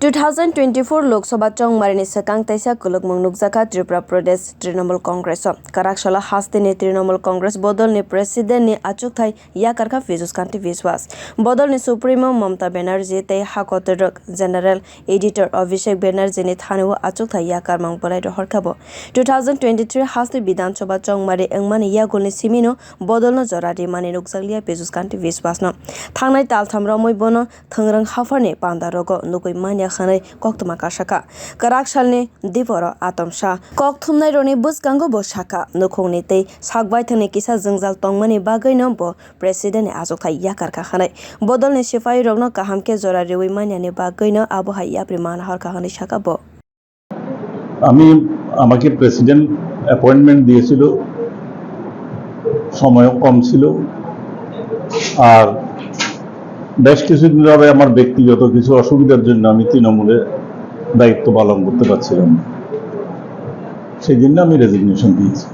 2024 Lok Sabha चौंमारिनि सकang taisa kulukmung nukjaka Tripura Pradesh Trinomool Congress Kwrak sala haste ni Trinomool Congress Bodolni President ni Achukthai yakarkha Pijush Kanti Biswas Bodolni Supremo Mamata Banerjee tei Hakotorok General Editor Abhishek Banerjee ni thanao Achukthai yakarmang bolai naharkha 2023 haste Bidhan Sabha chongmari engmani yagolni simino Bodolno jora mani nukjaklia Pijush Kanti Biswas no thangnai taltham romoi bono thangrang hafarni pandarogo nukui manya khanai koktuma kasaka Kwrak salni diporo atomsha kokthumnai roni buskango bo saka nukhongni tei sakbai thani kisa jungjal tongmani bagwi no bo president Achukthai yakarkha khanai Bodolni sipai rokno kaham ke jora riwi manya ni bagwi no abohai yapri naharkha khanai saka bo আমি আমাকে president appointment দিয়েছিল সময় কম ছিল আর বেশ কিছুদিন ধরে আমার ব্যক্তিগত কিছু অসুবিধার জন্য আমি তৃণমূলে দায়িত্ব পালন করতে পারছিলাম না সেই জন্য আমি রেজিগনেশন দিয়েছি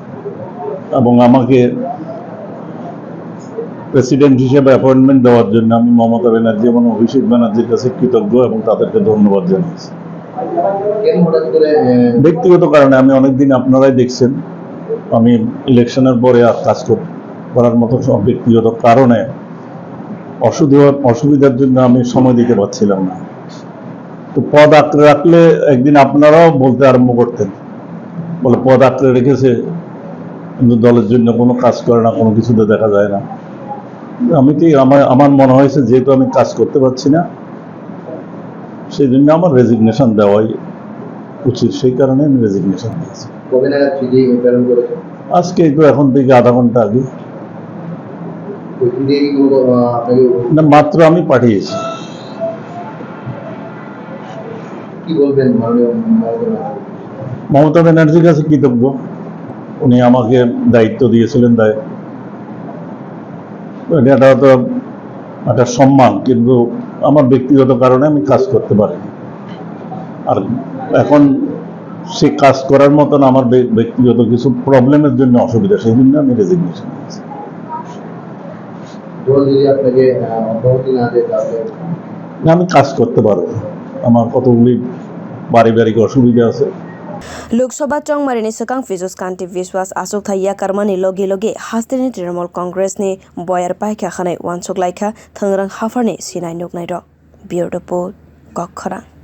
এবং আমাকে প্রেসিডেন্ট হিসেবে অ্যাপয়েন্টমেন্ট দেওয়ার জন্য আমি মমতা ব্যানার্জি এবং অভিষেক ব্যানার্জির কাছে কৃতজ্ঞ এবং তাদেরকে ধন্যবাদ জানাচ্ছি ব্যক্তিগত কারণে আমি অনেকদিন আপনারাই দেখছেন আমি ইলেকশনের পরে আর কাজ করার মতো সব ব্যক্তিগত কারণে অসুবিধার জন্য আমি সময় দিতে পারছিলাম না তো পদ আঁকড়ে রাখলে একদিন আপনারাও বলতে আরম্ভ করতেন বলে পদ আঁকড়ে রেখেছে কিন্তু দলের জন্য কোনো কাজ করে না কোনো কিছুতে দেখা যায় না আমি কি আমার মনে হয়েছে যেহেতু আমি কাজ করতে পারছি না সেই জন্য আমার রেজিগনেশন দেওয়াই উচিত সেই কারণে আমি রেজিগনেশন দিয়েছি আজকে তো এখন থেকে আধা ঘন্টা আগে না মাত্র আমি পাঠিয়েছি কি বলবেন মমতা ব্যানার্জির কাছে কৃতজ্ঞ উনি আমাকে দায়িত্ব দিয়েছিলেন এটা তো একটা সম্মান কিন্তু আমার ব্যক্তিগত কারণে আমি কাজ করতে পারিনি আর এখন সে কাজ করার মতন আমার ব্যক্তিগত কিছু প্রবলেমের জন্য অসুবিধা সেই জন্য আমি রেজিগনেশন দিয়েছি আমি কাজ করতে পারবো আমার কতগুলি পারিবারিক অসুবিধা আছে Lok Sabha चौंमारिनि सकang Pijush Kanti Biswas Achukthai yakarmani logi logi haste ni Trinomool Congress ni boyar paikha khanai wansuk laikha thangrang hafarni sinai nuknai ro Bureau Report Kwrak